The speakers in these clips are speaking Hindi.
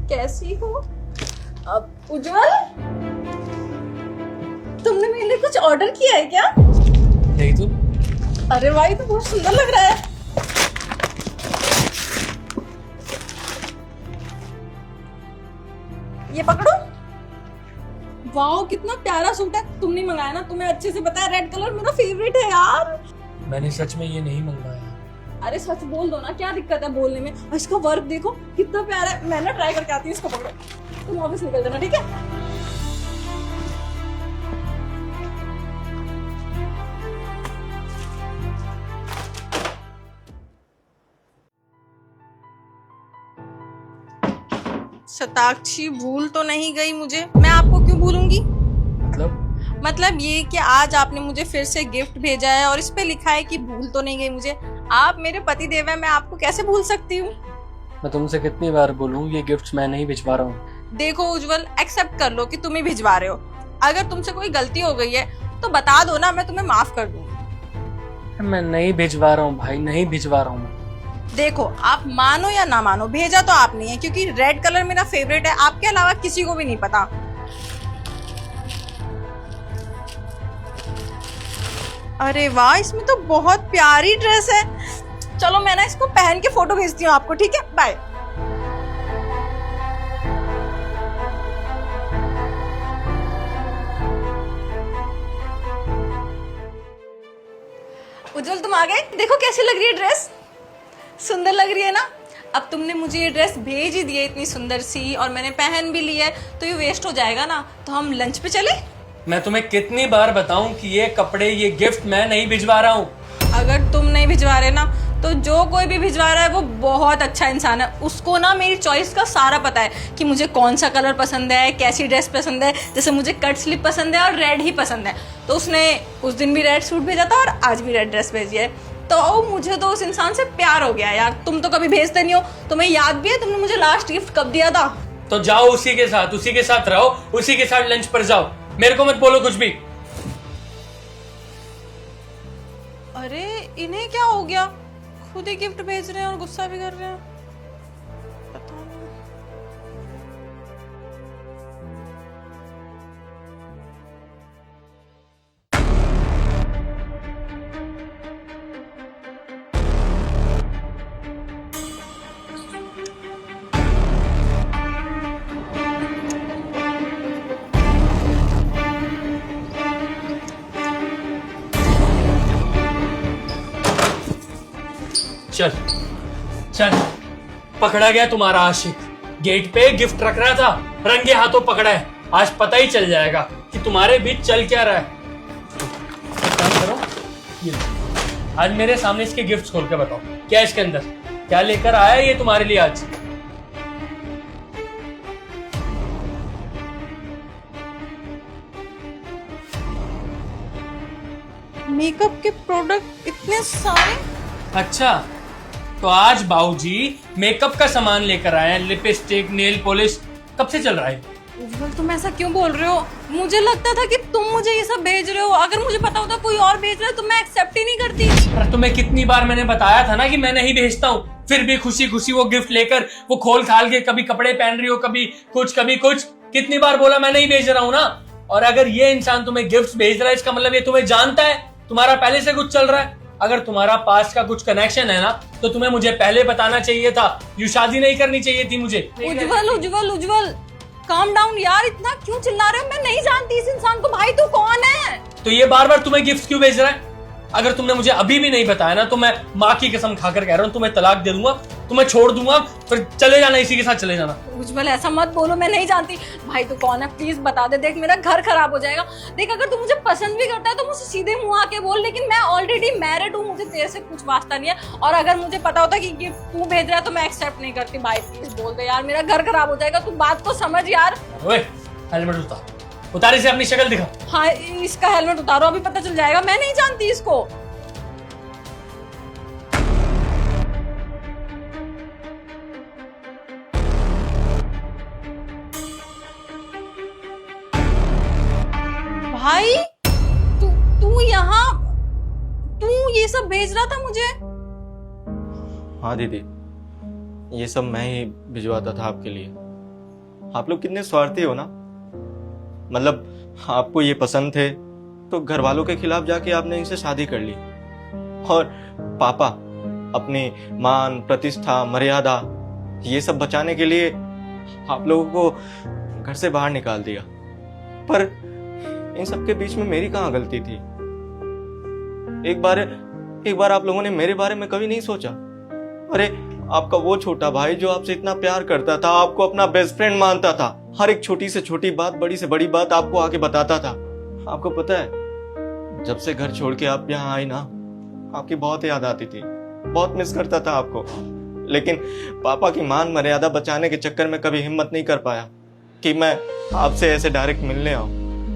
कैसी हो? अब उज्जवल, तुमने मेरे लिए कुछ ऑर्डर किया है क्या? नहीं तो अरे भाई, तो बहुत सुंदर लग रहा है। ये पकड़ो। वाह, कितना प्यारा सूट है। तुमने मंगाया ना, तुम्हें अच्छे से पता है रेड कलर मेरा फेवरेट है यार। मैंने सच में ये नहीं मंगवाया। अरे सच बोल दो ना, क्या दिक्कत है बोलने में। और इसका वर्क देखो कितना प्यारा है। मैं ना ट्राई करके आती हूँ। इसको पकड़ो, तुम ऑफिस निकल जाना, ठीक है? शताक्षी भूल तो नहीं गई मुझे? मैं आपको क्यों भूलूंगी? मतलब ये कि आज आपने मुझे फिर से गिफ्ट भेजा है और इस पे लिखा है कि भूल तो नहीं गई मुझे। आप मेरे पति देव हैं, मैं आपको कैसे भूल सकती हूँ? मैं तुमसे कितनी बार बोलूं, ये गिफ्ट्स मैं नहीं भिजवा रहा हूँ। देखो उज्जवल, एक्सेप्ट कर लो कि तुम ही भिजवा रहे हो। अगर तुमसे कोई गलती हो गई है तो बता दो ना, मैं तुम्हें माफ कर दूंगी। मैं नहीं भिजवा रहा हूँ भाई, नहीं भिजवा रहा हूँ। देखो, आप मानो या ना मानो, भेजा तो आपने है क्योंकि रेड कलर मेरा फेवरेट है। आपके अलावा किसी को भी नहीं पता। अरे वाह, इसमें तो बहुत प्यारी ड्रेस है। चलो मैं ना इसको पहन के फोटो भेजती हूँ आपको, ठीक है? बाय। उज्जवल, तुम आ गए। देखो कैसी लग रही है ड्रेस, सुंदर लग रही है ना? अब तुमने मुझे ये ड्रेस भेज ही दी है इतनी सुंदर सी, और मैंने पहन भी ली है, तो ये वेस्ट हो जाएगा ना। तो हम लंच पे चले? मैं तुम्हें कितनी बार बताऊं कि ये कपड़े, ये गिफ्ट मैं नहीं भिजवा रहा हूँ। अगर तुम नहीं भिजवा रहे ना, तो जो कोई भी भिजवा रहा है वो बहुत अच्छा इंसान है। उसको ना मेरी चॉइस का सारा पता है कि मुझे कौन सा कलर पसंद है, कैसी ड्रेस पसंद है। जैसे मुझे कट स्लीव पसंद है और रेड ही पसंद है, तो उसने उस दिन भी रेड सूट भेजा था और आज भी रेड ड्रेस भेजी है। तो मुझे तो उस इंसान से प्यार हो गया यार। तुम तो कभी भेजते नहीं हो। तुम्हें याद भी है तुमने मुझे लास्ट गिफ्ट कब दिया था? तो जाओ उसी के साथ रहो, उसी के साथ लंच पर जाओ। मेरे को मत बोलो कुछ भी। अरे इन्हें क्या हो गया? खुद ही गिफ्ट भेज रहे हैं और गुस्सा भी कर रहे हैं। पता नहीं। चल चल, पकड़ा गया तुम्हारा आशिक। गेट पे गिफ्ट रख रहा था, रंगे हाथों पकड़ा है। आज पता ही चल जाएगा कि तुम्हारे बीच चल क्या रहा है। एक काम करो, ये लो। आज मेरे सामने इसके गिफ्ट खोल के बताओ, क्या इसके अंदर, क्या लेकर आया है ये तुम्हारे लिए आज। मेकअप के प्रोडक्ट इतने सारे। अच्छा, तो आज बाबूजी मेकअप का सामान लेकर आए हैं, लिपस्टिक, नेल पॉलिश। कब से चल रहा है? उज्जवल, तुम ऐसा क्यों बोल रहे हो? मुझे लगता था कि तुम मुझे ये सब भेज रहे हो। अगर मुझे पता होता कोई और भेज रहा है तो मैं एक्सेप्ट ही नहीं करती। अरे तुम्हें कितनी बार मैंने बताया था ना कि मैं नहीं भेजता हूँ, फिर भी खुशी खुशी वो गिफ्ट लेकर वो खोल खाल के कभी कपड़े पहन रही हो, कभी कुछ। कितनी बार बोला मैं नहीं भेज रहा हूँ ना। और अगर ये इंसान तुम्हें गिफ्ट भेज रहा है, इसका मतलब ये तुम्हें जानता है, तुम्हारा पहले से कुछ चल रहा है। अगर तुम्हारा पास्ट का कुछ कनेक्शन है ना, तो तुम्हें मुझे पहले बताना चाहिए था। यू शादी नहीं करनी चाहिए थी मुझे। उज्जवल, काम डाउन यार। इतना क्यों चिल्ला रहे हो? मैं नहीं जानती इस इंसान को। भाई तू कौन है? तो ये बार बार तुम्हें गिफ्ट क्यों भेज रहा है? अगर तुमने मुझे अभी भी नहीं बताया ना, तो मैं माँ की कसम खाकर कह रहा हूँ, तुम्हें तलाक दे दूंगा, तुम्हें छोड़ दूंगा, फिर चले जाना, इसी के साथ चले जाना। उज्जवल, ऐसा मत बोलो, मैं नहीं जानती। भाई तू कौन है प्लीज बता दे। देख मेरा घर खराब हो जाएगा। देख अगर तू मुझे पसंद भी करता है तो मुझे सीधे मुंह आके बोल, लेकिन मैं ऑलरेडी मैरिड हूँ, मुझे तेरे से कुछ वास्ता नहीं है। और अगर मुझे पता होता कि गिफ्ट तू भेज रहा है तो मैं एक्सेप्ट नहीं करती। भाई प्लीज बोल दे यार, मेरा घर खराब हो जाएगा। तू बात तो समझ यार। हेलमेट उतारी से अपनी शक्ल दिखा। हाँ, इसका हेलमेट उतारो, अभी पता चल जाएगा। मैं नहीं जानती इसको। भाई तू यहाँ, तू ये सब भेज रहा था मुझे? हाँ दीदी, ये सब मैं ही भिजवाता था आपके लिए। आप लोग कितने स्वार्थी हो ना। मतलब आपको ये पसंद थे तो घर वालों के खिलाफ जाके आपने इनसे शादी कर ली, और पापा अपनी मान प्रतिष्ठा मर्यादा ये सब बचाने के लिए आप लोगों को घर से बाहर निकाल दिया। पर इन सब के बीच में मेरी कहाँ गलती थी? एक बार आप लोगों ने मेरे बारे में कभी नहीं सोचा? अरे आपका वो छोटा भाई जो आपसे इतना प्यार करता था, आपको अपना बेस्ट फ्रेंड मानता था, हर एक छोटी से छोटी बात बड़ी से बड़ी बात आपको आके बताता था। आपको पता है जब से घर छोड़ के आप यहाँ आई ना, आपकी बहुत याद आती थी, बहुत मिस करता था आपको। लेकिन पापा की मान मर्यादा बचाने के चक्कर में कभी हिम्मत नहीं कर पाया कि मैं आपसे ऐसे डायरेक्ट मिलने आऊं।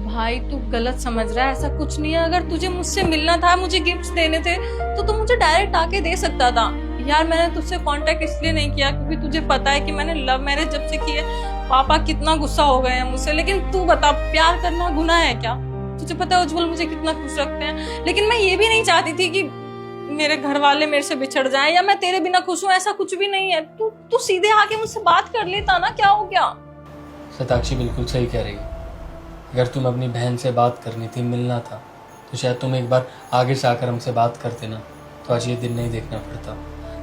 भाई तू गलत समझ रहा है, ऐसा कुछ नहीं है। अगर तुझे मुझसे मिलना था, मुझे गिफ्ट्स देने थे, तो तू मुझे डायरेक्ट आके दे सकता था। यार मैंने तुझसे कांटेक्ट इसलिए नहीं किया क्योंकि तुझे पता है कि मैंने लव मैरिज जब से की है, पापा कितना गुस्सा हो गए हैं मुझसे। लेकिन तू बता, प्यार करना गुनाह है क्या? तुझे पता है उज्जवल मुझे कितना खुश रखते हैं। लेकिन मैं ये भी नहीं चाहती थी कि मेरे घर वाले मेरे से बिछड़ जाएं या मैं तेरे बिना खुश हूं, ऐसा कुछ भी नहीं है। तू सीधे आके मुझसे बात कर लेता ना, क्या हो गया? शताक्षी बिल्कुल सही कह रही है। अगर तुम अपनी बहन से बात करनी थी, मिलना था, तो शायद तुम एक बार आगे से आकर हमसे बात करते ना, तो आज ये दिन नहीं देखना पड़ता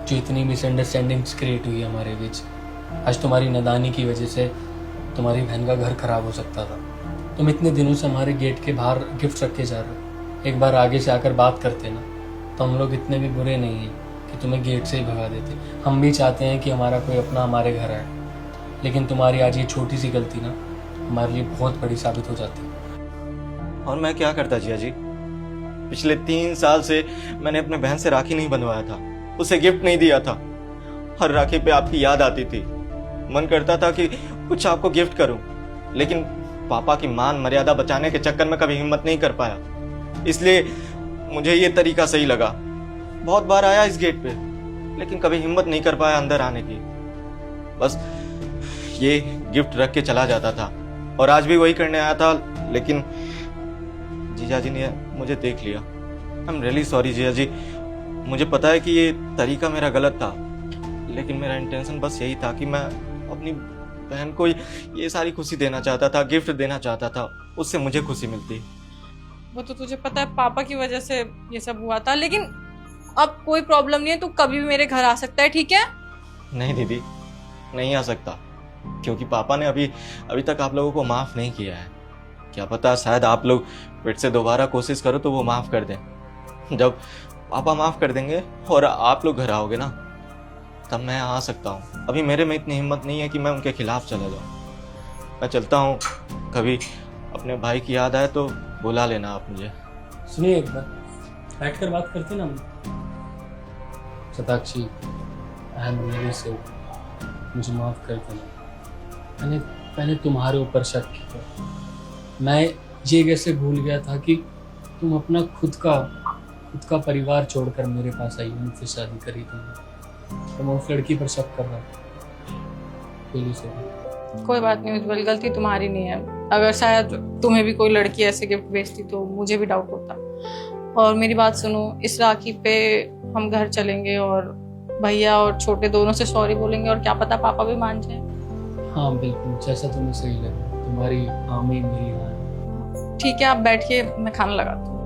जो इतनी मिसअंडरस्टैंडिंग्स क्रिएट हुई हमारे बीच। आज तुम्हारी नादानी की वजह से तुम्हारी बहन का घर खराब हो सकता था। तुम इतने दिनों से हमारे गेट के बाहर गिफ्ट रखे जा रहे हो, एक बार आगे से आकर बात करते ना, तो हम लोग इतने भी बुरे नहीं हैं कि तुम्हें गेट से ही भगा देते। हम भी चाहते हैं कि हमारा कोई अपना हमारे घर आए, लेकिन तुम्हारी आज ये छोटी सी गलती ना हमारे लिए बहुत बड़ी साबित हो जाती है। और मैं क्या करता जिया जी? पिछले 3 साल से मैंने अपने बहन से राखी नहीं बंधवाया था, उसे गिफ्ट नहीं दिया था। हर राखी पे आपकी याद आती थी, मन करता था कि कुछ आपको गिफ्ट करूं, लेकिन पापा की मान मर्यादा बचाने के चक्कर में कभी हिम्मत नहीं कर पाया। इसलिए मुझे ये तरीका सही लगा। बहुत बार आया इस गेट पे, लेकिन कभी हिम्मत नहीं कर पाया अंदर आने की। बस ये गिफ्ट रख के चला जाता था, और आज भी वही करने आया था, लेकिन जीजा जी ने मुझे देख लिया। आई एम रियली सॉरी जीजा जी। मुझे पता है कि ये तरीका मेरा गलत था, लेकिन मेरा इंटेंशन बस यही था कि मैं अपनी बहन को ये सारी खुशी देना चाहता था, गिफ्ट देना चाहता था, उससे मुझे खुशी मिलती। वो तो तुझे पता है पापा की वजह से ये सब हुआ था, लेकिन अब कोई प्रॉब्लम नहीं है, तू कभी भी मेरे घर आ सकता है, ठीक है? नहीं दीदी, नहीं आ सकता, क्योंकि पापा ने अभी तक आप लोगों को माफ नहीं किया है। क्या पता शायद आप लोग फिर से दोबारा कोशिश करो तो वो माफ कर दें। जब पापा माफ कर देंगे और आप लोग घर आओगे ना, तब मैं आ सकता हूँ। अभी मेरे में इतनी हिम्मत नहीं है कि मैं उनके खिलाफ चला जाऊँ। मैं चलता हूँ, कभी अपने भाई की याद आए तो बुला लेना आप मुझे। सुनिए, एक बार बैठ कर बात करते ना हम। शताक्षी, मेरे से मुझे माफ़ कर देना। मैंने पहले तुम्हारे ऊपर शक किया। मैं ये कैसे भूल गया था कि तुम अपना खुद का परिवार छोड़कर मेरे पास आई, मुझसे शादी करी तुमने, तो मैं उस लड़की पर शक कर रहा था। कोई बात नहीं उज्जवल, गलती तुम्हारी नहीं है। अगर शायद तुम्हें भी कोई लड़की ऐसे गिफ्ट भेजती तो मुझे भी डाउट होता। और मेरी बात सुनो, इस राखी पे हम घर चलेंगे और भैया और छोटे दोनों से सॉरी बोलेंगे, और क्या पता पापा भी मान जाए। हाँ बिल्कुल, जैसा तुम्हें सही लगे। तुम्हारी हामी मेरी हाँ। ठीक है, आप बैठिए, मैं खाना लगाती हूँ।